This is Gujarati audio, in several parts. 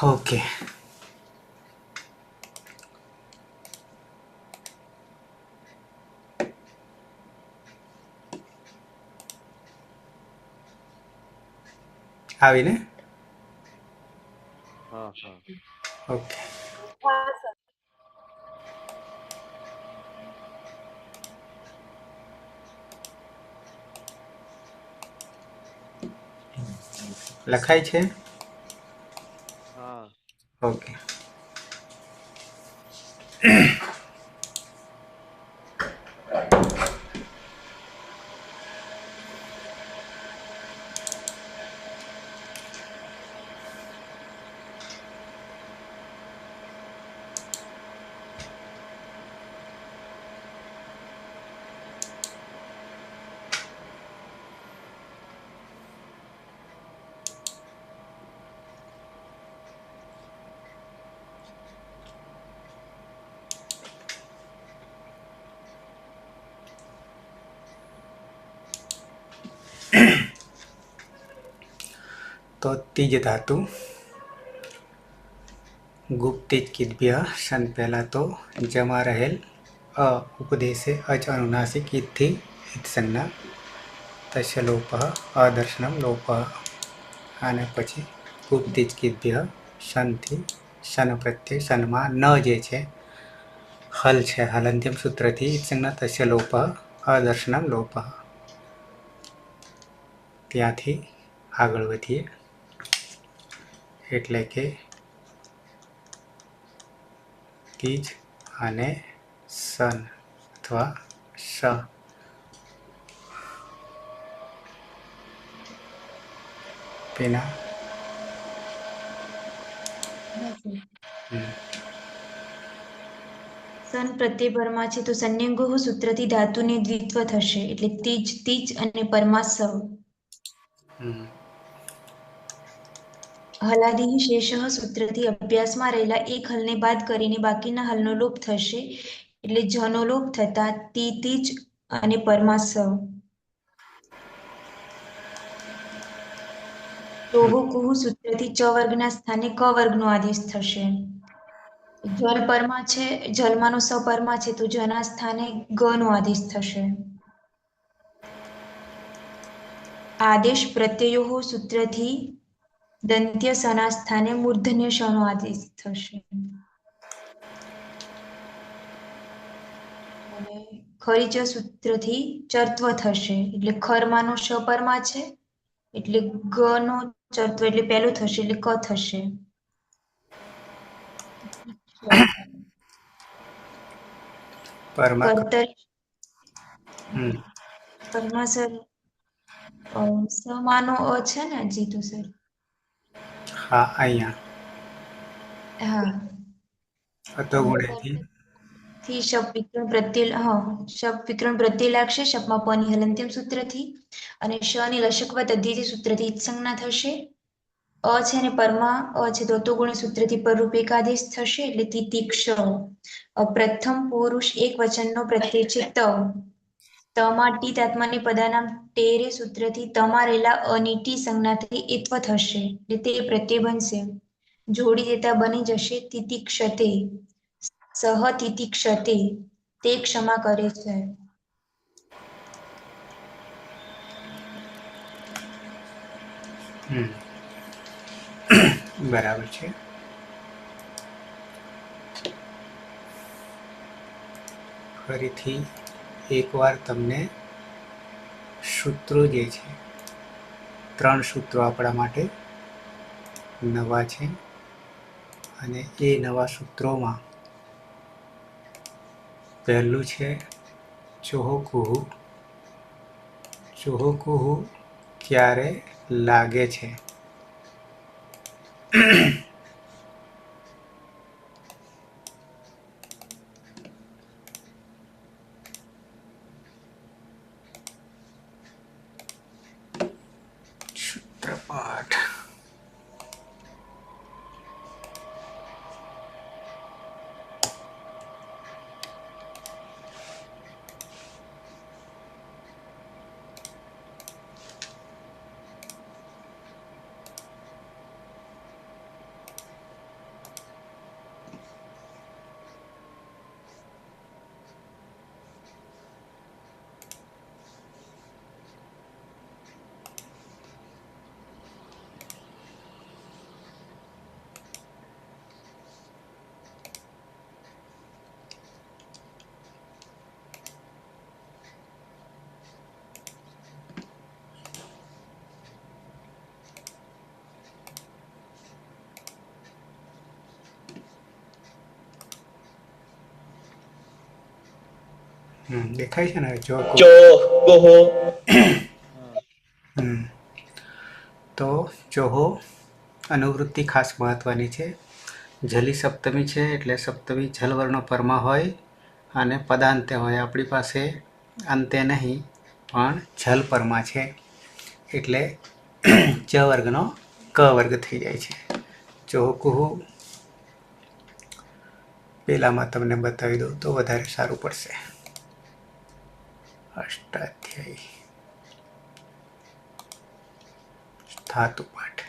ઓકે, આવીને हाँ हाँ ઓકે. હા સર. લખાય છે. हाँ ઓકે. તો તીજ ધાતુ ગુપ્તિજ કિદ્ભ્ય શન પહેલા તો જમા રહેલ અ ઉપદેશે અચ અનુનાસિક ઇથી ઇત્સન્ના તસ્ય લોપ અદર્શનમ લોપ. અને પછી ગુપ્તિજ કિદ્ભ્ય શનથી શન પ્રત્યય શનમાં ન જે છે હલ છે હલંત્યમ સૂત્રથી ઇત્સન્ના તસ્ય લોપ અદર્શનમ લોપ. ત્યાંથી આગળ વધીએ એટલે કે તીજ અને સન અથવા શ પેના સન પ્રત્યય પરમા છે તો સંયંગો સૂત્રથી ધાતુને દ્વિત્વ થશે એટલે તીજ તીજ અને પરમાસવ. હલાદી શેષ સૂત્રથી અભ્યાસમાં રહેલા એક હલને બાદ કરીને બાકીના હલનો લોપ થશે એટલે જનો લોપ થતા તી તીજ અને પરમાસવ. ટોહુ કુહુ સૂત્રથી ચ વર્ગના સ્થાને ક વર્ગનો આદેશ થશે. જલ પરમાં છે જલમાનો સપરમાં છે તો જના સ્થાને ગ નો આદેશ થશે. આદેશ પ્રત્યયો સૂત્રથી દંત્ય સના સ્થાને મૂર્ધન્ય ષનો આદેશ થશે. અને ખરીચ સૂત્રથી ચર્ત્વ થશે એટલે ખરમાનો શ પરમાં છે એટલે ગ નો ચર્ત્વ એટલે પહેલું થશે એટલે ક થશે. પરમાં કર્તરી હમ પરમાં સર સમાનો અ છે ને જીતુ સર. હા અહીંયા હા અતો ગુણેથી થી શબ વિકરણ પ્રત્યય શબ વિકરણ પ્રત્યય લાગશે શબમાં પની હલંત્યમ સૂત્રથી અને શ ની લશકવત અધ્યય સૂત્રથી સંજ્ઞા થશે. અ છે ને પરમાં અ છે તો ગુણ સૂત્રથી પરરૂપ એકાદેશ થશે એટલે તિતિક્ષ. પ્રથમ પુરુષ એક વચનનો પ્રત્યય છે ત. તમાં ટી તાત્માની પદાનામ ટેરે સૂત્રથી તમારેલા અનિટી સંજ્ઞાથી એત્વ થશે એટલે તે પ્રત્યય બનશે. જોડી દેતા બની જશે તિતિક્ષતે સહ તિતિક્ષતે તે ક્ષમા કરે છે. બરાબર છે. ફરીથી એકવાર તમને સૂત્રો જે છે 3 સૂત્રો આપણા માટે નવા છે અને એ નવા સૂત્રોમાં પહેલું છે ચોહકુહુ. ચોહકુહુ ક્યારે લાગે છે. સૂત્રપાઠ દેખાય છે ને જો ચો કોહો તો ચોહો અનુવૃત્તિ ખાસ મહત્વની છે. જલી સપ્તમી છે એટલે સપ્તમી જલવર્ણો પરમાં હોય અને પદાંતે હોય. આપણી પાસે અંતે નહીં પણ જલ પરમાં છે એટલે ચ વર્ગનો ક વર્ગ થઈ જાય છે. ચોહકુહુ પેલામાં તમને બતાવી દઉં તો વધારે સારું પડશે. અષ્ટાધ્યાયી ધાતુ પાઠ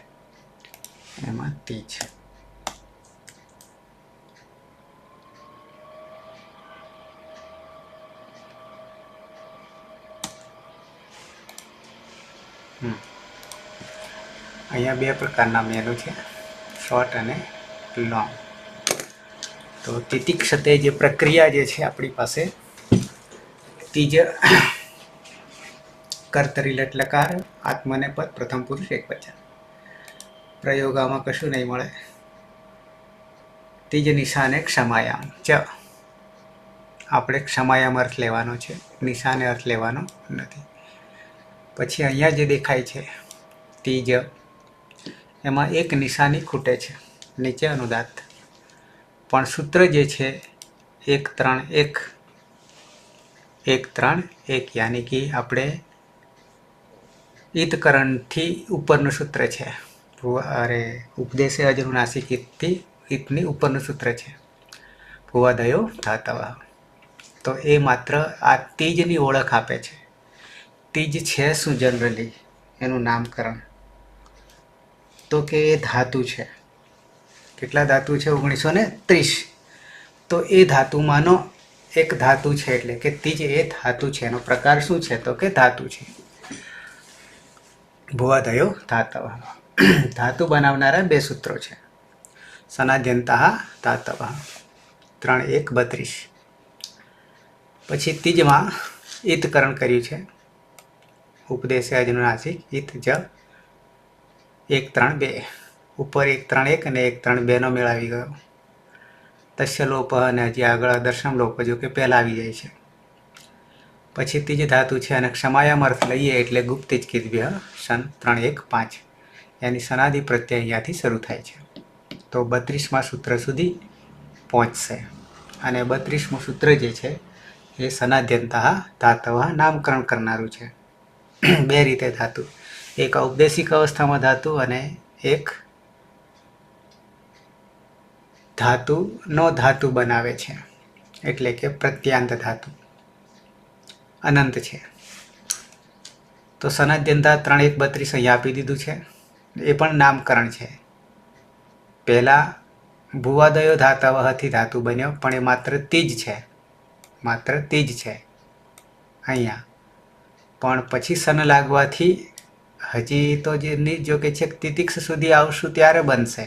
એમાં તીજ. અહીંયા બે પ્રકારના મેનુ છે, શોર્ટ અને લોંગ. તો તિતિક્ષતે જે પ્રક્રિયા જે છે આપણી પાસે તીજ કર્તરી લટલકાર આત્મને પદ પ્રથમ પુરુષ એક વચન. પ્રયોગામાં કશું નહીં મળે. તીજ નિશાને ક્ષમાયામ ચ. આપણે ક્ષમાયામ અર્થ લેવાનો છે, નિશાને અર્થ લેવાનો નથી. પછી અહીંયા જે દેખાય છે તીજ, એમાં એક નિશાની ખૂટે છે, નીચે અનુદાત. પણ સૂત્ર જે છે 1 3 1 1 3 1 યાની કે આપણે ઈતકરણથી ઉપરનું સૂત્ર છે. અરે ઉપદેશે અજરુનાસિક ઈતથી ઈતની ઉપરનું સૂત્ર છે ભુવાદયો ધાતવ. તો એ માત્ર આ તીજની ઓળખ આપે છે. તીજ છે શું જનરલી એનું નામકરણ? તો કે એ ધાતુ છે. કેટલા ધાતુ છે? 1930. તો એ ધાતુમાંનો એક ધાતુ છે એટલે કે તીજ એ ધાતુ છે. એનો પ્રકાર શું છે? તો કે ધાતુ છે. ભુવાદયો ધાતવ. ધાતુ બનાવનારા બે સૂત્રો છે. સનાદ્યંતા ધાતવ 3 1 32. પછી તીજમાં ઈતકરણ કર્યું છે. ઉપદેશે અજનુનાસિક ઈત જ 1 3 2. ઉપર 1 3 1 અને 1 3 2 નો મેળ આવી ગયો. તસ્ય લોપ અને હજી આગળ દર્શન લોપ જો કે પહેલા આવી જાય છે. પછી તીજ ધાતુ છે અને ક્ષમાયામ અર્થ લઈએ એટલે ગુપ્તિજ કીધવ્ય સન 3 1 5. એની સનાદિ પ્રત્યય અહીંયાથી શરૂ થાય છે. તો 32મા સૂત્ર સુધી પહોંચશે. અને 32મું સૂત્ર જે છે એ સનાદ્યંતા ધાતવ નામકરણ કરનારું છે. બે રીતે ધાતુ, એક ઔપદેશિક અવસ્થામાં ધાતુ અને એક ધાતુનો ધાતુ બનાવે છે એટલે કે પ્રત્યાંત ધાતુ અનંત છે. તો સનાદ્યંતા 3 1 32 અહીંયા આપી દીધું છે. એ પણ નામકરણ છે. પહેલાં ભુવાદયો ધાતવથી ધાતુ બન્યો પણ એ માત્ર તીજ છે, માત્ર તીજ છે અહીંયા. પણ પછી સન લાગવાથી હજી તો જે જો કે છે તિતિક્ષ સુધી આવશું ત્યારે બનશે.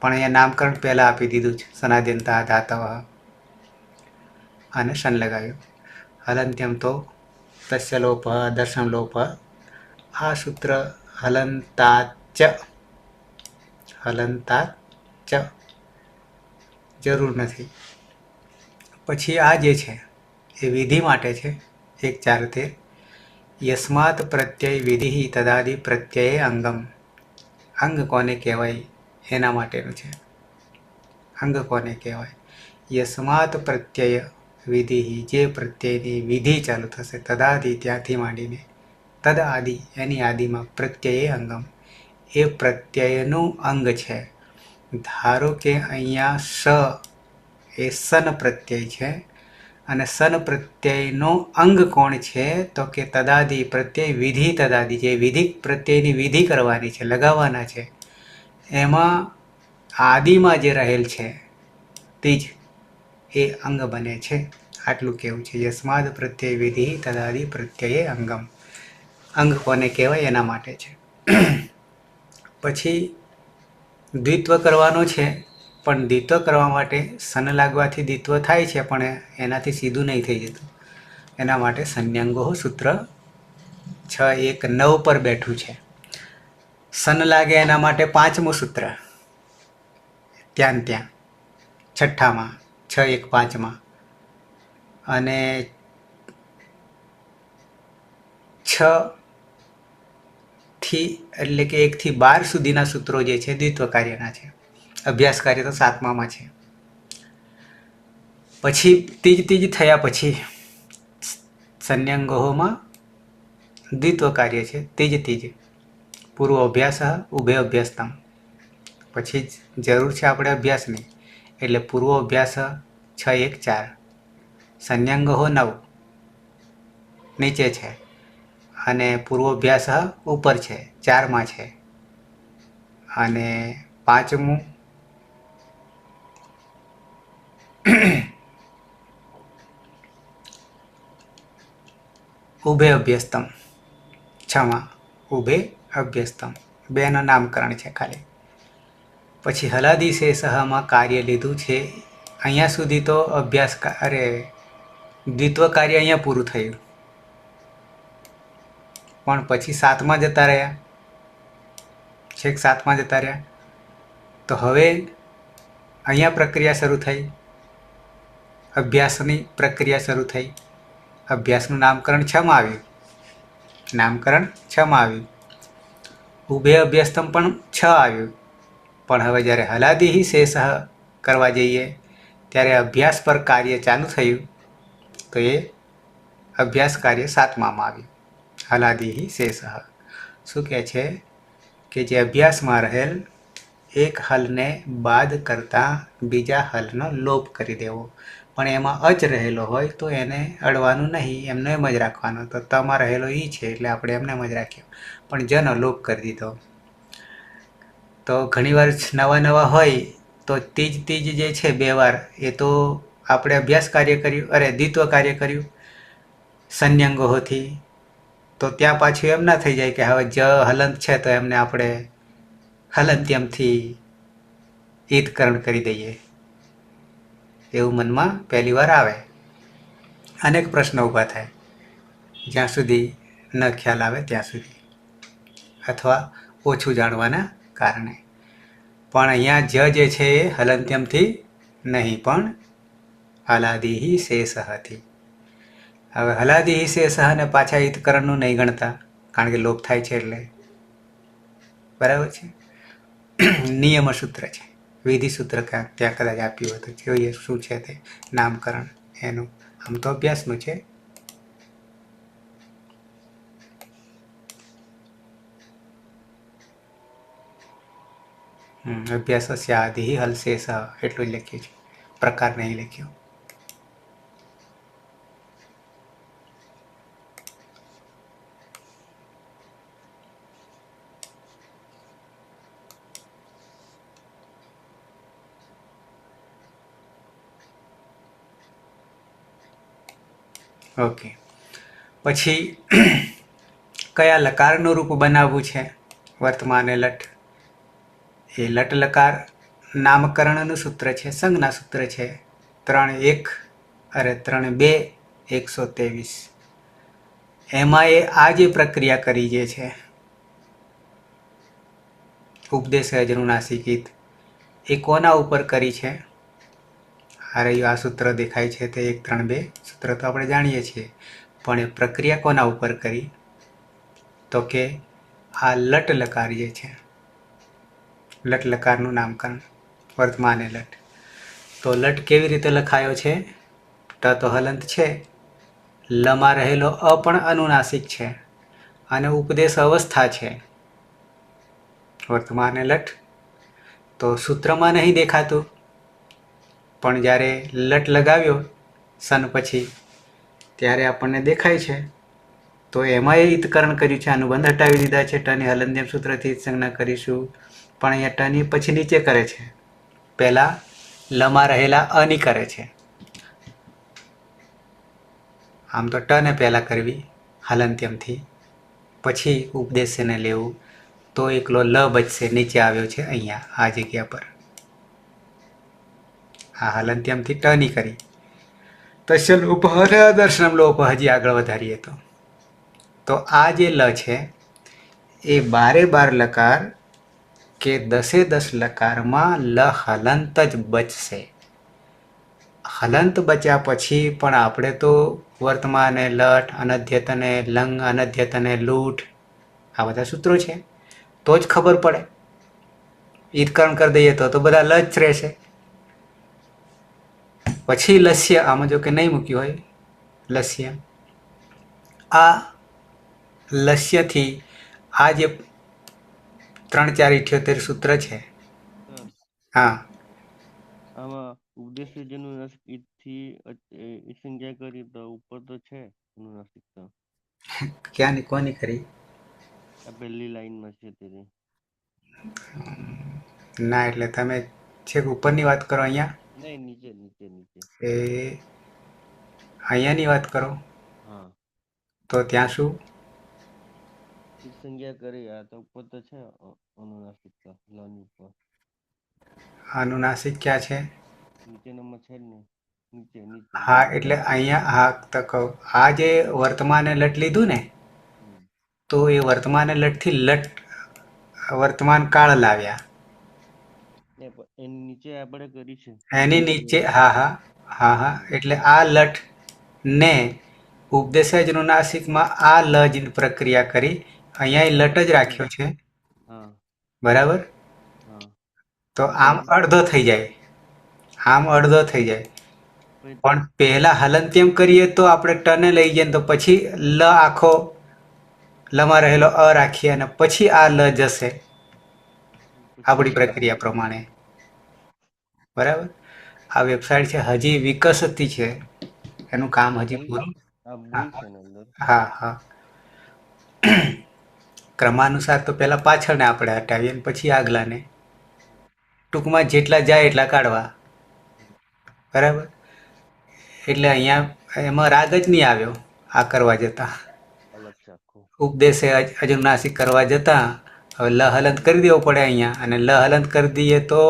પણ અહીંયા નામકરણ પહેલાં આપી દીધું છે સનાદ્યંતા ધાતવ અને સન લગાવ્યું. હલંત્યમ તો તસ્ય લોપ દર્શન લોપ. આ સૂત્ર હલંતાચ જરૂર નથી. પછી આ જે છે એ વિધિ માટે છે 1 4 13. યસ્માત પ્રત્યય વિધિ તદાદિ પ્રત્યય અંગમ. અંગ કોને કહેવાય એના માટેનું છે. અંગ કોને કહેવાય? યસ્માત પ્રત્યય વિધિ, જે પ્રત્યયની વિધિ ચાલુ થશે તદાદિ ત્યાંથી માંડીને તદ આદિ એની આદિમાં પ્રત્યય અંગમ, એ પ્રત્યયનું અંગ છે. ધારો કે અહીંયા સ એ સન પ્રત્યય છે અને સન પ્રત્યયનો અંગ કોણ છે? તો કે તદાદિ પ્રત્યય વિધિ તદાદિ, જે વિધિ પ્રત્યયની વિધિ કરવાની છે, લગાવવાના છે, એમાં આદિમાં જે રહેલ છે તીજ એ અંગ બને છે. આટલું કેવું છે. યસ્માદ પ્રત્યય વિધિ તદાદિ પ્રત્યય અંગમ. અંગ કોને કહેવાય એના માટે છે. પછી દ્વિત્વ કરવાનો છે, પણ દ્વિત્વ કરવા માટે સન લાગવાથી દ્વિત્વ થાય છે પણ એનાથી સીધું નહીં થઈ જતું. એના માટે સંન્યંગો સૂત્ર 6 1 9 પર બેઠું છે. સન લાગે એના માટે 5મું સૂત્ર ત્યાં 6ઠ્ઠામાં 6 1 5માં અને 6 થી એટલે કે 1 થી 12 સુધીના સૂત્રો જે છે દ્વિત્વ કાર્યના છે. અભ્યાસ કાર્ય તો 7મામાં છે. પછી ત્રીજ થયા પછી સંન્યંગોમાં દ્વિત્વ કાર્ય છે ત્રીજ પૂર્વ અભ્યાસ ઉભય અભ્યાસતમ. પછી જરૂર છે આપણે અભ્યાસની, એટલે પૂર્વ અભ્યાસ 6 1 4, સંન્યંગો 9 નીચે છે અને પૂર્વાભ્યાસ ઉપર છે 4માં છે. અને 5મું ઉભય અભ્યાસતમ 6માં ઉભય અભ્યાસતમ. 2નું નામકરણ છે ખાલી. પછી હલાદી શેષમાં કાર્ય લીધું છે અહીંયા સુધી તો અભ્યાસ દ્વિત્વ કાર્ય અહીંયા પૂરું થયું. પણ પછી 7માં જતા રહ્યા, છેક 7માં જતા રહ્યા. તો હવે અહીંયા પ્રક્રિયા શરૂ થઈ, અભ્યાસની પ્રક્રિયા શરૂ થઈ. અભ્યાસનું નામકરણ 6માં આવ્યું, નામકરણ 6માં આવ્યું. ઉભય અભ્યાસતમ પણ 6 આવ્યું. પણ હવે જ્યારે હલાદી શેષ કરવા જઈએ ત્યારે અભ્યાસ પર કાર્ય ચાલુ થયું, તો એ અભ્યાસ કાર્ય 7મામાં આવ્યું. હલાદી શેષ શું કહે છે કે જે અભ્યાસમાં રહેલ એક હલને બાદ કરતાં બીજા હલનો લોપ કરી દેવો. પણ એમાં અચ રહેલો હોય તો એને અડવાનું નહીં, એમને એમ જ રાખવાનો. તો તમાં રહેલો ઈ છે એટલે આપણે એમને એમ જ રાખ્યો, પણ જનો લોપ કરી દીધો. તો ઘણીવાર નવા હોય તો ત્રીજ જે છે 2 વાર, એ તો આપણે અભ્યાસ કાર્ય કર્યું, દ્વિત્વ કાર્ય કર્યું સંન્યંગોથી. તો ત્યાં પાછું એમ ના થઈ જાય કે હવે હલંત છે તો એમને આપણે હલંત્યમથી ઈદકરણ કરી દઈએ, એવું મનમાં પહેલી વાર આવે. અનેક પ્રશ્નો ઊભા થાય જ્યાં સુધી ન ખ્યાલ આવે ત્યાં સુધી, અથવા ઓછું જાણવાના કારણે. પણ અહીંયા જે છે એ હલંત્યમથી નહીં, પણ હલાદી શેષથી. હવે હલાદી શેષ અને પાછા ઈતકરણનું નહીં ગણતા, કારણ કે લોપ થાય છે એટલે. બરાબર છે. નિયમ સૂત્ર છે, વિધિ સૂત્ર ત્યાં કદાચ આપ્યું હતું, જોઈએ શું છે તે નામકરણ એનું. આમ તો અભ્યાસનું છે. અભ્યાસસ્ય આદિ હલશેષ એટલું જ લખ્યું છે, પ્રકાર નહીં લખ્યો. ઓકે. પછી કયા લકારનું રૂપ બનાવવું છે? વર્તમાન લટ. એ લટ લકાર નામકરણનું સૂત્ર છે, સંજ્ઞા સૂત્ર છે 3 2 123. એમાં એ આ જે પ્રક્રિયા કરી જે છે ઉપદેશ અજનુનાસિકિત, એ કોના ઉપર કરી છે? આ સૂત્ર દેખાય છે તે 1 3 2 સૂત્ર તો આપણે જાણીએ છીએ, પણ એ પ્રક્રિયા કોના ઉપર કરી? તો કે આ લટ લકાર જે છે, લટ લકારનું નામકરણ વર્તમાન લટ. તો લટ કેવી રીતે લખાયો છે? ટ તો હલંત છે, લમાં રહેલો અ પણ અનુનાસિક છે, અને ઉપદેશ અવસ્થા છે વર્તમાન લટ. તો સૂત્રમાં નહીં દેખાતું, પણ જ્યારે લટ લગાવ્યો સન પછી ત્યારે આપણને દેખાય છે. તો એમાં એ ઈતકરણ કર્યું છે, અનુબંધ હટાવી દીધા છે. ટની હલંત્યમ સૂત્રથી સંજ્ઞા કરીશું, પણ અહીંયા ટની પછી નીચે કરે છે, પહેલા લમાં રહેલા અની કરે છે. આમ તો ટને પહેલા કરવી હલંત્યમથી, પછી ઉપદેશને લેવું, તો એકલો લ બચશે. નીચે આવ્યો છે અહીંયા આ જગ્યા પર. આ હલંત્યમથી ટની કરી. તસ્ય લોપ દર્શનમ લોપ. હજી આગળ વધારીએ તો આ જે લ છે એ 12 લકાર કે 10 લકારમાં લ હલંત જ બચશે. હલંત બચ્યા પછી પણ આપણે તો વર્તમાને લટ અનધ્યતને લંગ અનધ્યતને લૂંટ આ બધા સૂત્રો છે તો જ ખબર પડે. ઈદકરણ કરી દઈએ તો બધા લ જ રહેશે. પછી લસ્ય આમાં જો કે નહીં મૂક્યું હોય લસ્ય, આ લસ્યથી આ જે 3 4 78 સૂત્ર છે. સર હા આમાં ઉપદેશ્ય જનુનાસિક ઈદથી સંજ્ઞા કરી તો ઉપર તો છે અનુનાસિકતા. ક્યાંની કોની કરી? આ પહેલી લાઈનમાં છે તેની. ના એટલે તમે છેક ઉપરની વાત કરો અહીંયા, નહીં, નીચે નીચે નીચે. એ અહીંયાની વાત કરો હા, તો ત્યાં શું? ઈદ સંજ્ઞા કરી આ તો ઉપર તો છે અનુનાસિકતા લન ઉપર. અનુનાસિક ક્યાં છે? નીચે નંબર છે જ નહીં. નીચે નીચે. હા એટલે અહીંયા હા તો કહું, આ જે વર્તમાને લટ લીધું ને હમ. તો એ વર્તમાને લટથી લટ વર્તમાન કાળ લાવ્યા. ને એની નીચે આપણે કરી છે. એની નીચે હા એટલે આ લટ ને ઉપદેશજનું નાસિકમાં આ લ જ પ્રક્રિયા કરી. અહીંયા લટ જ રાખ્યો છે હા બરાબર. હા. તો આમ અડધો થઈ જાય, આમ અડધો થઈ જાય. પણ પહેલા હલંત્યમ કરીએ તો આપણે ટને લઈ જઈએ તો પછી લ આખો લમાં રહેલો અ રાખીએ અને પછી આ લ જશે આપણી પ્રક્રિયા પ્રમાણે. બરાબર. આ વેબસાઇટ છે હજી વિકસતી છે, એનું કામ હજી પૂરું. આ ભૂલ છે ને અંદર. હા ક્રમાનુસાર તો પહેલા પાછળને આપણે હટાવીએ અને પછી આગલાને. ટૂંકમાં જેટલા જાય એટલા કાઢવા. બરાબર. એટલે અહીંયા એમાં રાગ જ નહીં આવ્યો આ કરવા જતા. અલગ છે આખું. ઉપદેશે અજુનાસિક કરવા જતા હવે લ હલંત કરી દેવો પડે અહીંયા, અને લ હલંત કરી દઈએ તો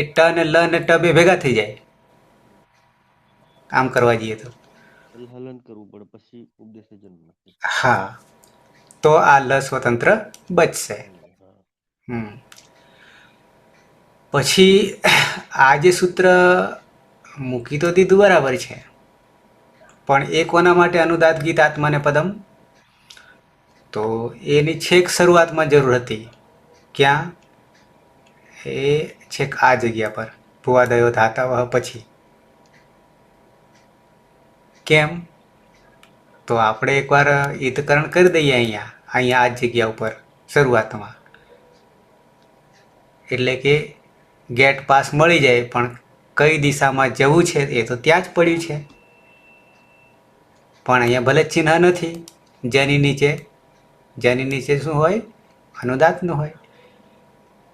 એ ટ ને લ ને ટ બે ભેગા થઈ જાય આમ કરવા જઈએ તો. હલન કરવું પડે પછી ઉપદેશ જન્મ. હા તો આ લ સ્વતંત્ર બચશે. પછી આ જે સૂત્ર મૂકી તો દીધું બરાબર છે, પણ એ કોના માટે અનુદાત ગીત આત્માને પદમ? તો એની છેક શરૂઆતમાં જરૂર હતી. ક્યાં? એ છેક આ જગ્યા પર ભુવાદયો ધાતા પછી. કેમ? તો આપણે એકવાર ઈદકરણ કરી દઈએ અહીંયા આ જગ્યા ઉપર શરૂઆતમાં, એટલે કે ગેટ પાસ મળી જાય. પણ કઈ દિશામાં જવું છે એ તો ત્યાં જ પડ્યું છે, પણ અહીંયા ભલે ચિહ્ન નથી. જેની નીચે શું હોય? અનુદાતનું હોય.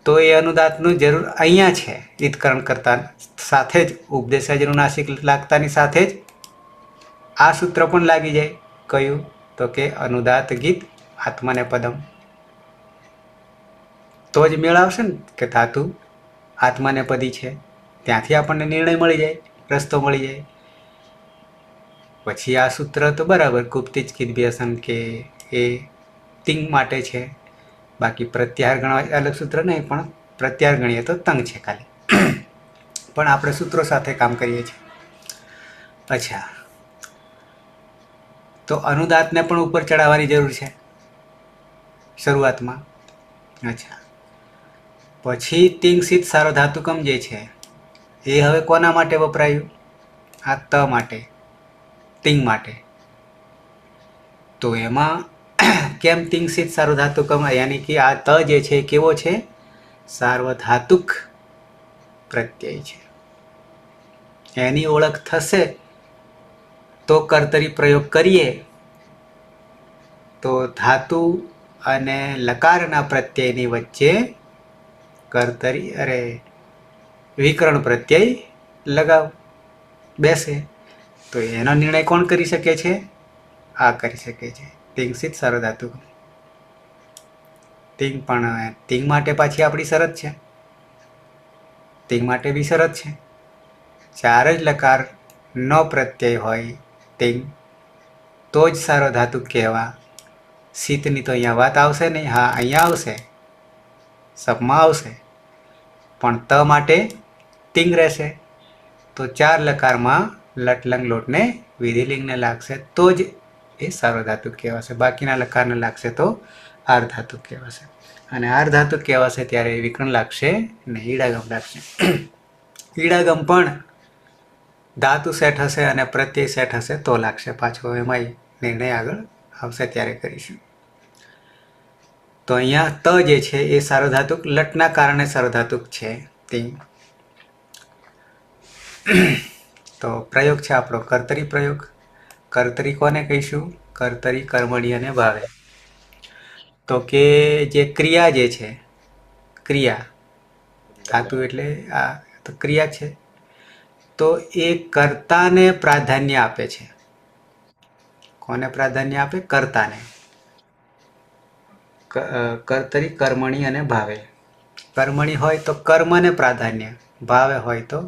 તો એ અનુદાતનું જરૂર અહીંયા છે. ઈદકરણ કરતા સાથે જ ઉપદેશજનું નાસિક લાગતાની સાથે જ આ સૂત્ર પણ લાગી જાય. કયું? તો કે અનુદાત ગીત આત્માને પદમ. તો જ મેળ આવશે ને કે ધાતુ આત્માને પદી છે, ત્યાંથી આપણને નિર્ણય મળી જાય, રસ્તો મળી જાય. પછી આ સૂત્ર તો બરાબર ગુપ્તિજ કિદભ્યસન કે એ તિંગ માટે છે. બાકી પ્રત્યાહાર ગણવા અલગ સૂત્ર નહીં, પણ પ્રત્યાહાર ગણીએ તો તંગ છે ખાલી. પણ આપણે સૂત્રો સાથે કામ કરીએ છીએ. અચ્છા, તો અનુદાતને પણ ઉપર ચડાવવાની જરૂર છે શરૂઆતમાં. અચ્છા, પછી તિંગ સિદ્ધ સારો ધાતુકમ જે છે એ હવે કોના માટે વપરાયું? આ ત માટે, તિંગ માટે. તો એમાં કેમ તિંગ સિદ્ધ સારો ધાતુકમ? યાની કે આ ત જે છે કેવો છે? સાર્વધાતુક પ્રત્યય છે. એની ઓળખ થશે તો કર્તરી પ્રયોગ કરીએ તો ધાતુ અને લકારના પ્રત્યયની વચ્ચે વિકરણ પ્રત્યય લગાવ બેસે. તો એનો નિર્ણય કોણ કરી શકે છે? આ કરી શકે છે તિંગસિત સાર્વધાતુ. તિંગ પણ તિંગ માટે પાછી આપણી શરત છે. તિંગ માટે બી શરત છે, 4 જ લકાર નો પ્રત્યય હોય તિંગ તો જ સાર્વધાતુ કહેવા. શીતની તો અહીંયા વાત આવશે નહીં. હા અહીંયા આવશે, સપમાં આવશે, પણ ત માટે તિંગ રહેશે. તો 4 લકારમાં લટલંગ લોટને વિધિલિંગને લાગશે તો જ એ સાર્વધાતુક કહેવાશે. બાકીના લકારને લાગશે તો આર્ધાતુક કહેવાશે. અને આર્ધાતુક કહેવાશે ત્યારે વિકરણ લાગશે ને ઈડાગમ લાગશે. ઈડાગમ પણ ધાતુ સેટ હશે અને પ્રત્યય સેટ હશે તો લાગશે. પાછો એમાંય નિર્ણય આગળ આવશે ત્યારે કરીશું. તો અહીંયા ત જે છે એ સાર્વધાતુક લટના કારણે સાર્વધાતુક છે તે. તો પ્રયોગ છે આપણો કર્તરી પ્રયોગ. કર્તરી કોને કહીશું? કર્તરી કર્મણી અને ભાવે. તો કે જે ક્રિયા જે છે, ક્રિયા ધાતુ એટલે આ તો ક્રિયા છે, તો એ કર્તાને પ્રાધાન્ય આપે છે. કોને પ્રાધાન્ય આપે? કર્તાને. કર્તરી કર્મણી અને ભાવે. કર્મણી હોય તો કર્મને પ્રાધાન્ય, ભાવે હોય તો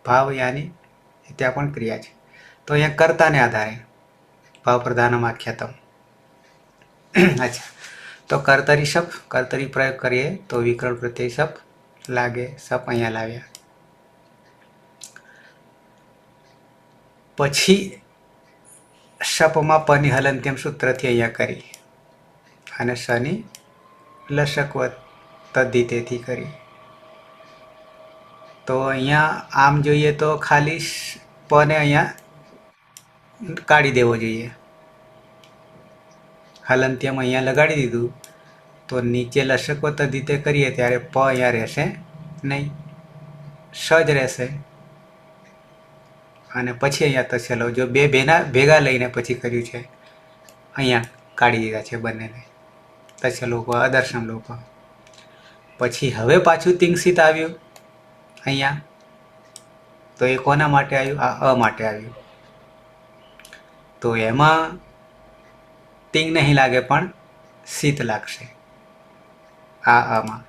ભાવ યાની ત્યાં પણ ક્રિયા છે. તો અહીંયા કર્તાને આધારે ભાવ પ્રધાનમ આખ્યાતમ. અચ્છા, તો કર્તરી શપ, કર્તરી પ્રયોગ કરીએ તો વિકરણ પ્રત્યય શપ લાગે. શપ અહીંયા લાવ્યા. પછી શપમાં પની હલંત્યમ સૂત્રથી અહીંયા કરી અને શની લશકવત તદ્ધિતેથી કરી. તો અહીંયા આમ જોઈએ તો ખાલી પને અહીંયા કાઢી દેવો જોઈએ. હલંત્યમ અહીંયા લગાડી દીધું તો નીચે લશકવત તદ્ધિતે કરીએ ત્યારે પ અહીંયા રહેશે નહીં, શ જ રહેશે. અને પછી અહીંયા તસેલો જો બે ભેગા લઈને પછી કર્યું છે, અહીંયા કાઢી દીધા છે બંનેને. તસેલોપ અદર્શન લોપ. પછી હવે પાછું તિંગસિત આવ્યું અહીંયા. તો એ કોના માટે આવ્યું? આ અ માટે આવ્યું. તો એમાં તિંગ નહીં લાગે પણ શીત લાગશે. આ આમાં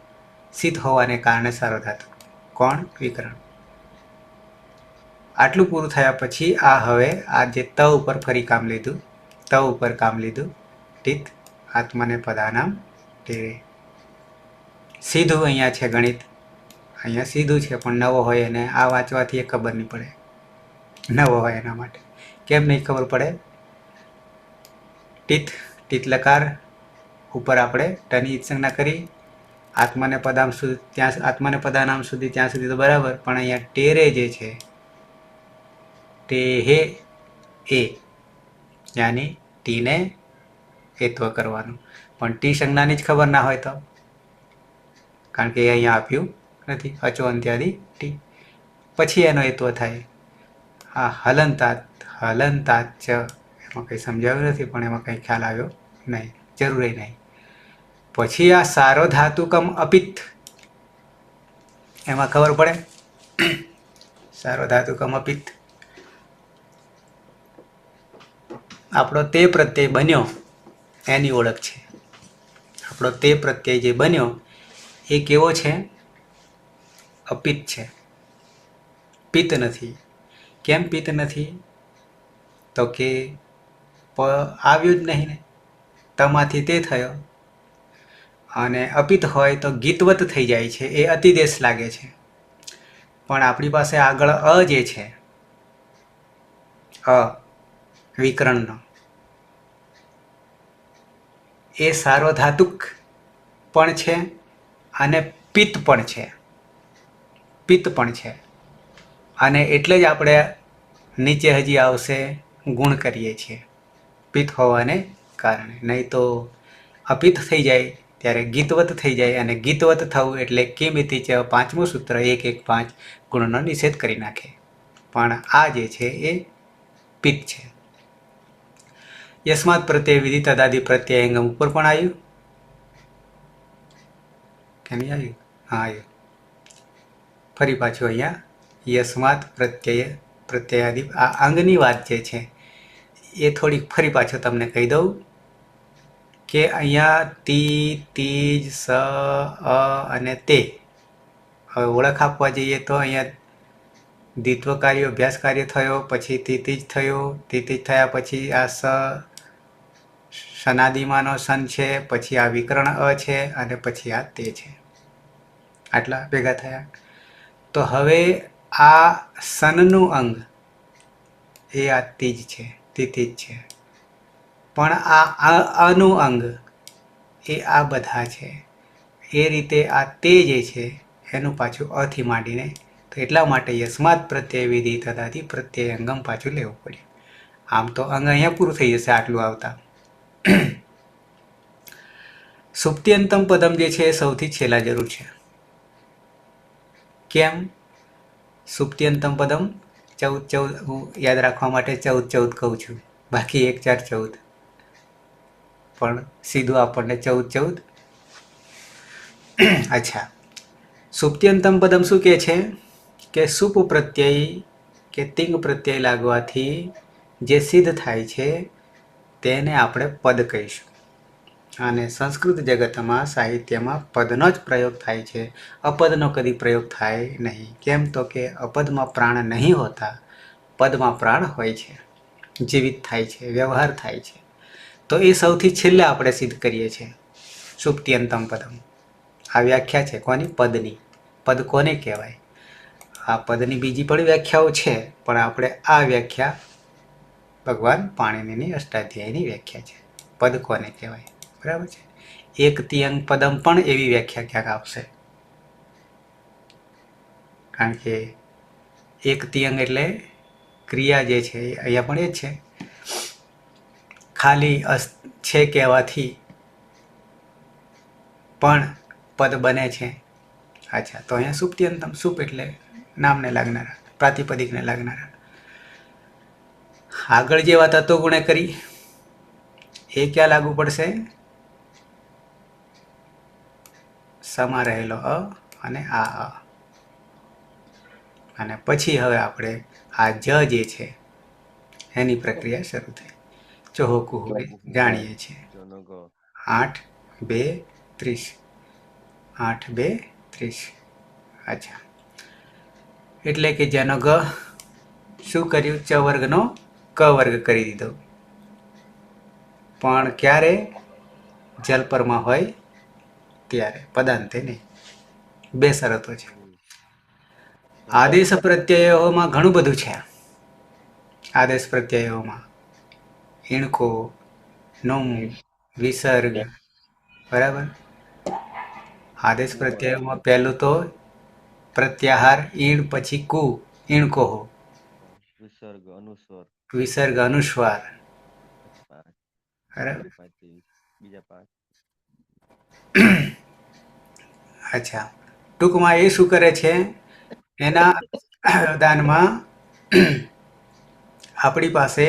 શીત હોવાને કારણે સાર્વધાતુક. કોણ? વિકરણ. આટલું પૂરું થયા પછી આ હવે આ જે ત ઉપર ફરી કામ લીધું, ત ઉપર કામ લીધું. ટીત આત્મને પદાનામ ટેરે. સીધું અહીંયા છે ગણિત, અહીંયા સીધું છે પણ નવો હોય અને આ વાંચવાથી એ ખબર નહીં પડે. નવો હોય એના માટે. કેમ નહીં ખબર પડે? ટીત ટીત લકાર ઉપર આપણે ટની ઈત્સંજ્ઞા કરી. આત્મને પદામ સુધી ત્યાં, આત્મને પદાનામ સુધી ત્યાં સુધી તો બરાબર, પણ અહીંયા ટેરે જે છે તે હે એ યાની ટીને એત્વ કરવાનું. પણ ટી સંજ્ઞાની જ ખબર ના હોય તો, કારણ કે એ અહીંયા આપ્યું નથી. અચો અંત્યાદી ટી. પછી એનો એત્વ થાય. આ હલંતાત, હલંતાત ચ એમાં કંઈ સમજાવ્યું નથી પણ એમાં કંઈ ખ્યાલ આવ્યો નહીં, જરૂરી નહીં. પછી આ સાર્વધાતુકમ અપિત, એમાં ખબર પડે. સાર્વધાતુકમ અપિત આપણો તે પ્રત્યય બન્યો એની ઓળખ છે. આપણો તે પ્રત્યય જે બન્યો એ કેવો છે? અપિત છે, પિત્ત નથી. કેમ પિત્ત નથી? તો કે પ આવ્યું જ નહીં ને, તમાથી તે થયો. અને અપિત હોય તો ગીતવત થઈ જાય છે, એ અતિદેશ લાગે છે. પણ આપણી પાસે આગળ અ જે છે, અ વિકરણનો, એ સાર્વધાતુક પણ છે અને પિત્ત પણ છે. પિત્ત પણ છે. અને એટલે જ આપણે નીચે હજી આવશે ગુણ કરીએ છીએ પિત્ત હોવાને કારણે. નહીં તો અપિત્ત થઈ જાય ત્યારે ગીતવત થઈ જાય, અને ગીતવત થવું એટલે કિમિતિ ચ 5મું સૂત્ર 1-1-5 ગુણનો નિષેધ કરી નાખે. પણ આ જે છે એ પિત્ત છે. યસ્માત પ્રત્યય વિધિ તદાદિ પ્રત્યય અંગમ ઉપર પણ આવ્યું કે નહીં આવ્યું? હા આવ્યું. ફરી પાછું અહીંયા યસ્માત પ્રત્યયાદિ આ અંગની વાત જે છે એ થોડીક ફરી પાછું તમને કહી દઉં કે અહીંયા તી, તીજ, સ, અ અને તે. હવે ઓળખ આપવા જઈએ તો અહીંયા દ્વિત્વ કાર્ય, અભ્યાસ કાર્ય થયો, પછી તીતીજ થયો, તીતીજ થયા પછી આ સનાદિમાનો સન છે, પછી આ વિકરણ અ છે, અને પછી આ તે છે. આટલા ભેગા થયા. તો હવે આ સનનું અંગ એ આ તીજ છે, તિથિજ છે. પણ આ અનું અંગ એ આ બધા છે. એ રીતે આ તે જે છે એનું પાછું અથી માંડીને, તો એટલા માટે યસ્માત પ્રત્યય વિધિ તથાથી પ્રત્યય અંગમ પાછું લેવું પડ્યું. આમ તો અંગ અહીંયા પૂરું થઈ જશે આટલું આવતા. સુપ્ત્યંતમ પદમ જે છે એ સૌથી છેલ્લા જરૂર છે. કેમ? સુપ્ત્યંતમ પદમ 14 હું યાદ રાખવા માટે 14 કહું છું, બાકી 1 4 14, પણ સીધું આપણને 14. અચ્છા, સુપ્ત્યંતમ પદમ શું કહે છે કે સુપ પ્રત્યય કે તિંગ પ્રત્યય લાગવાથી જે સિદ્ધ થાય છે તેને આપણે પદ કહીશું. અને સંસ્કૃત જગતમાં સાહિત્યમાં પદનો જ પ્રયોગ થાય છે, અપદનો કદી પ્રયોગ થાય નહીં. કેમ? તો કે અપદમાં પ્રાણ નહીં હોતા, પદમાં પ્રાણ હોય છે, જીવિત થાય છે, વ્યવહાર થાય છે. તો એ સૌથી છેલ્લે આપણે સિદ્ધ કરીએ છીએ સુપ્ત્યંતમ પદમ. આ વ્યાખ્યા છે કોની? પદની. પદ કોને કહેવાય? આ પદની બીજી પણ વ્યાખ્યાઓ છે, પણ આપણે આ વ્યાખ્યા ભગવાન પાણિનીની અષ્ટાધ્યાયની વ્યાખ્યા છે. પદ કોને કહેવાય? બરાબર છે. એક તિયંગ પદમ પણ એવી વ્યાખ્યા ક્યાંક આપશે, કારણ કે એક તિયંગ એટલે ક્રિયા જે છે અહીંયા પણ એ જ છે, ખાલી છે કહેવાથી પણ પદ બને છે. અચ્છા, તો અહીંયા સુપ્ત્યંતમ, સુપ એટલે નામને લાગનારા, પ્રાતિપદિકને લાગનારા. આગળ જે વાત હતો ગુણે કરી એ ક્યાં લાગુ પડશે? સમા રહેલો અ અને આ અ. અને પછી હવે આપણે આ જ જે છે એની પ્રક્રિયા શરૂ થઈ. ચોહકુહુ જાણીએ છીએ. જનક 8 2 30, 8 2 30. અચ્છા, એટલે કે જેનો ગ શું કર્યું? ચ વર્ગનો ક વર્ગ કરી દીધો. પણ ક્યારે? જલપરમાં હોય ત્યારે, પદાંતે નહીં. 2 શરતો છે. આદેશ પ્રત્યયોમાં ઘણું બધું છે. આદેશ પ્રત્યયોમાં ઈણકો, નોમ, વિસર્ગ, બરાબર. આદેશ પ્રત્યયોમાં પહેલું તો પ્રત્યાહાર, ઈણ, પછી કુ, ઈણકો હો, વિસર્ગ અનુસ્વાર વિસર્ગ અનુસ્વાર, 5 બરાબર. 5 બીજા 5. અચ્છા, ટૂંકમાં એ શું કરે છે? એના દાનમાં આપણી પાસે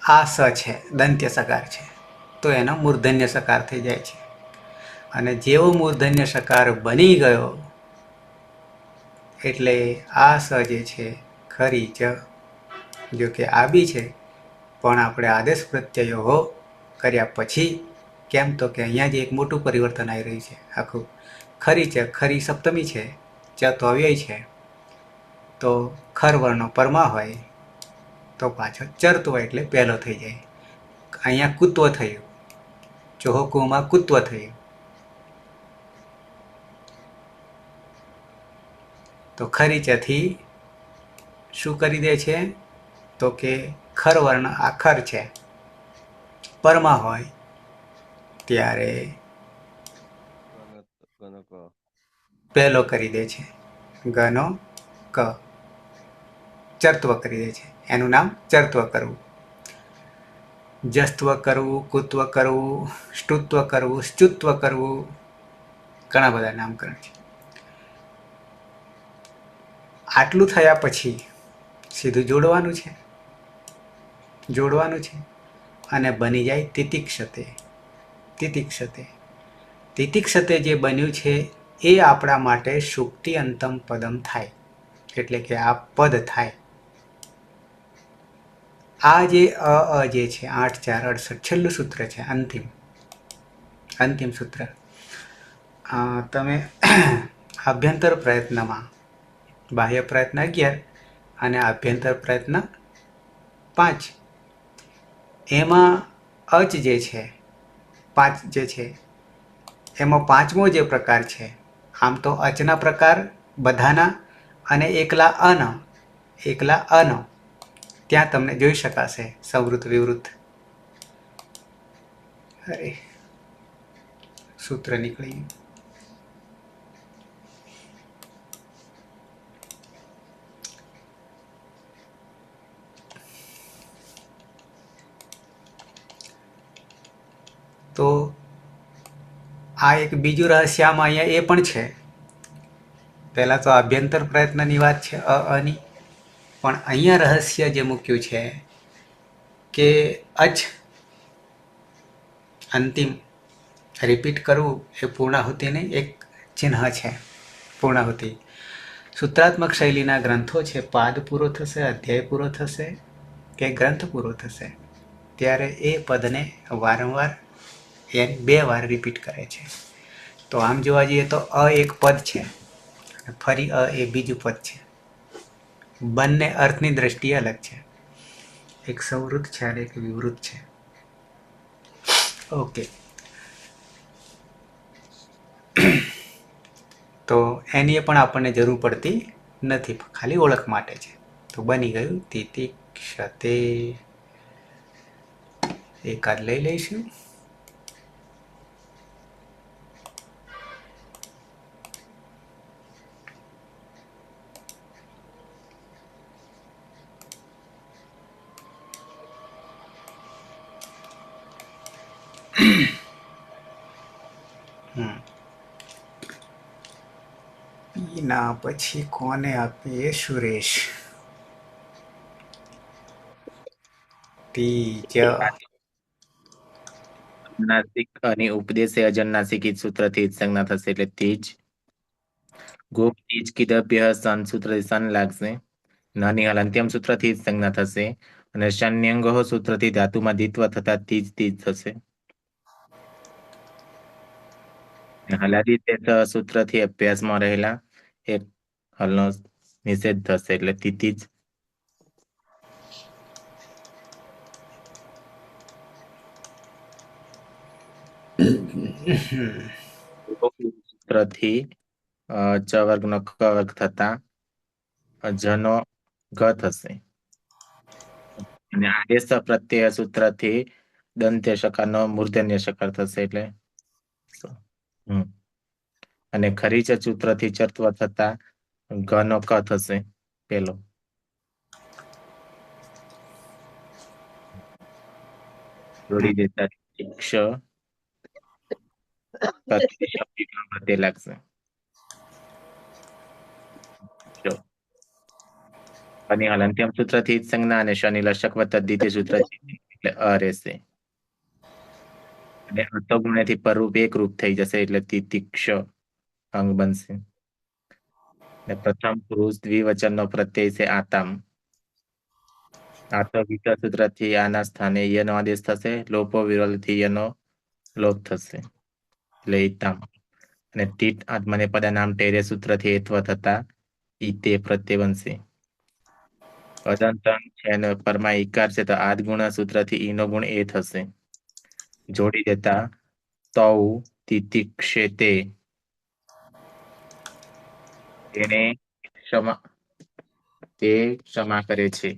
આ સ છે, દંત્ય સકાર છે, તો એનો મૂર્ધન્ય સકાર થઈ જાય છે. અને જેવો મૂર્ધન્ય સકાર બની ગયો એટલે આ સ જે છે ખરી ચ, જો કે આ બી છે, પણ આપણે આદેશ પ્રત્યયો કર્યા પછી, કેમ? તો કે અહીંયા જે એક મોટું પરિવર્તન આવી રહ્યું છે આખું. ખરી ચ, ખરી સપ્તમી છે, ચ તો અવ્યય છે, તો ખર વર્ણનો પરમાં હોય તો પાછો ચરતો હોય એટલે પહેલો થઈ જાય. અહીંયા કુત્વ થયું, ચોહકુમાં કુત્વ થયું. તો ખરી ચથી શું કરી દે છે? તો કે ખર વર્ણ આખર છે, પરમાં હોય ત્યારે ગણક પહેલો કરી દે છે. ગનો ક, ચરત્વ કરી દે છે. એનું નામ ચરત્વ કરવું. જસ્ત્વ કરવું, કુત્વ કરવું, સ્તુત્વ કરવું, સ્તુત્વ કરવું, ઘણા બધા નામકરણ છે. આટલું થયા પછી સીધું જોડવાનું છે, જોડવાનું છે, અને બની જાય તિતિક્ષતે. તિતિક્ષતે, તિતિક્ષતે જે બન્યું છે એ આપણા માટે સુક્તિ અંતમ પદમ થાય, એટલે કે આ પદ થાય. આ જે અ જે છે 8 4 68 છેલ્લું સૂત્ર છે, અંતિમ સૂત્ર. તમે આભ્યંતર પ્રયત્નમાં બાહ્ય પ્રયત્ન 11 અને આભ્યંતર પ્રયત્ન 5, એમાં અચ જે છે 5 જે છે એમાં પાંચમો જે પ્રકાર છે, આમ તો અચના પ્રકાર બધાના અને એકલા અન ત્યાં તમને જોઈ શકાશે સવૃત વિવૃત. અરે સૂત્ર નીકળી ગયું. તો આ એક બીજું રહસ્ય આમાં અહીંયા એ પણ છે. પહેલાં તો આભ્યંતર પ્રયત્નની વાત છે અની, પણ અહીંયા રહસ્ય જે મૂક્યું છે કે અચ અંતિમ રિપીટ કરવું એ પૂર્ણાહુતિની એક ચિહ્ન છે. પૂર્ણાહુતિ સૂત્રાત્મક શૈલીના ગ્રંથો છે, પાદ પૂરો થશે, અધ્યાય પૂરો થશે કે ગ્રંથ પૂરો થશે ત્યારે એ પદને વારંવાર બે વાર રિપીટ કરે છે. તો આમ જોવા જઈએ તો એક પદ છે, ફરી એ બીજું પદ છે. બંને અર્થની દ્રષ્ટિએ અલગ છે. એક સવૃત છે અને એક વિવૃત છે. ઓકે, તો એની પણ આપણને જરૂર પડતી નથી, ખાલી ઓળખ માટે છે. તો બની ગયું તિતિક્ષતે. એકાદ લઈ લઈશું. ના પછી કોને આપીએ? સુરેશ. તીજ નાસિક અને ઉપદેશ એ અજન્નાસિક ઈજ સૂત્રથી ઈજ સંજ્ઞા થશે એટલે તીજ. ગોપ તીજ કિદભ્ય સન સૂત્રથી સન લાગશે. નાની હાલ અંત્યમ સૂત્રથી ઈજ સંજ્ઞા થશે અને શન્યંગો સૂત્રથી ધાતુમાં દ્વિત્વ થતા તીજ તીજ થશે. હલાદી સૂત્રથી અભ્યાસમાં રહેલા એક હલનો નિષેધ થશે એટલે તિતિજ. સૂત્રથી ચ વર્ગનો ક વર્ગ થતા જનો ગ થશે અને આદેશ પ્રત્યય સૂત્રથી દંત્ય શકારનો મૂર્ધન્ય શકાર થશે એટલે અને ખરીચ સૂત્રથી ચત્વ થતા ઘનો ક થશે પેલો. જોડી દેતા ક્ષ પ્રત્યય લાગશે. અને હાલ અંત્યમ સૂત્રથી ઈજ સંજ્ઞા અને શનિ લશક વત્તા દ્વિતીય સૂત્રથી એટલે અ રહેશે અને અર્થગુણ્યથી પરરૂપ એક રૂપ થઈ જશે એટલે તિતિક્ષ અંગ બનશે. પ્રથમ પુરુષ દ્વિવચનનો પ્રત્યય છે આતામ. આતો વિકલ્પ સૂત્રથી આના સ્થાને યનો આદેશ થશે. લોપો વિરોધથી યનો લોપ થશે એટલે ઈતામ. અને ટીટ આત્મને પદાનામ ટેરે સૂત્રથી એત્વ થતા ઈતે પ્રત્યય બનશે. અદંતન છે અને પરમાં ઈકાર છે તો આદ ગુણ સૂત્રથી ઈનો ગુણ એ થશે. જોડી દેતા તૌ તિતિક્ષેતે તેને ક્ષમા કરે છે.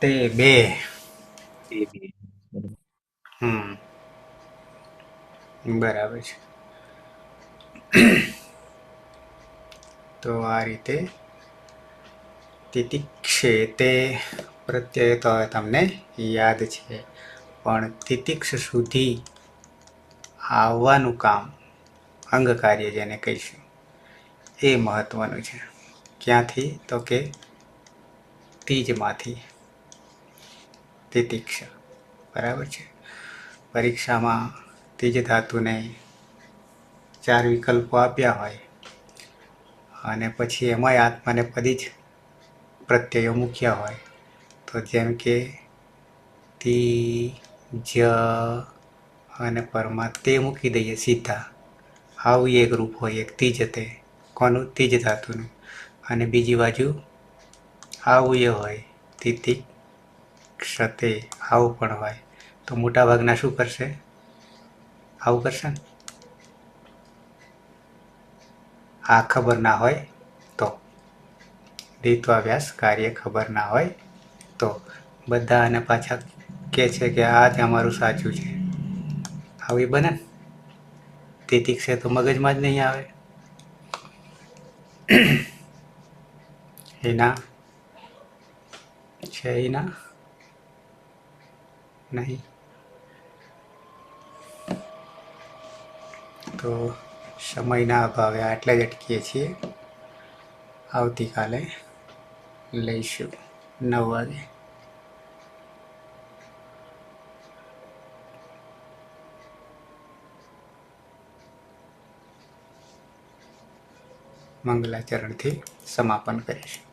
તે બે. તે બે. બરાબર છે. તો આ રીતે તિતિક્ષેતે પ્રત્યય તો તમને યાદ છે, પણ તિતિક્ષ સુધી આવવાનું કામ અંગ કાર્ય જેને કહીશું એ મહત્વનું છે. ક્યાંથી? તો કે તીજમાંથી તિતિક્ષ. બરાબર છે. પરીક્ષામાં તીજ ધાતુને 4 વિકલ્પો આપ્યા હોય અને પછી એમાંય આત્માને પદી જ પ્રત્યયો મૂક્યા હોય તો જેમ કે તી જ અને પરમાં તે મૂકી દઈએ સીધા. આવું એક રૂપ હોય, એક તીજ તે કોનું? તીજ ધાતુનું. અને બીજી બાજુ આવું એ હોય તિતિક્ષતે, આવું પણ હોય. તો મોટાભાગના શું કરશે? આવું કરશે ને? આ ખબર ના હોય તો દ્વિત્વાભ્યાસ કાર્ય ખબર ના હોય તો બધા અને પાછા કે છે કે આ જ અમારું સાચું છે. આવી બને ને? તિતિક્ષે તો મગજમાં જ નહીં આવે. એના છે એના નહીં. તો સમયના અભાવે આટલે જ અટકીએ છીએ. આવતીકાલે લઈશું 9 વાગે. મંગલાચરણથી સમાપન કરીશું.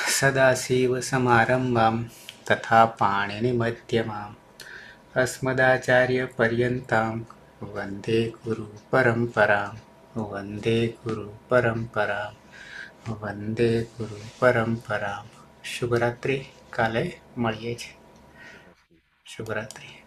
સદાશિવ સમારંભામ તથા પાણિનિ મધ્યમામ અસ્મદાચાર્ય પર્યંતામ વંદે ગુરુ પરંપરામ વંદે ગુરુ પરંપરામ વંદે ગુરુ પરંપરામ. શુભરાત્રિ. કાલે મળીએ છીએ. શુભરાત્રિ.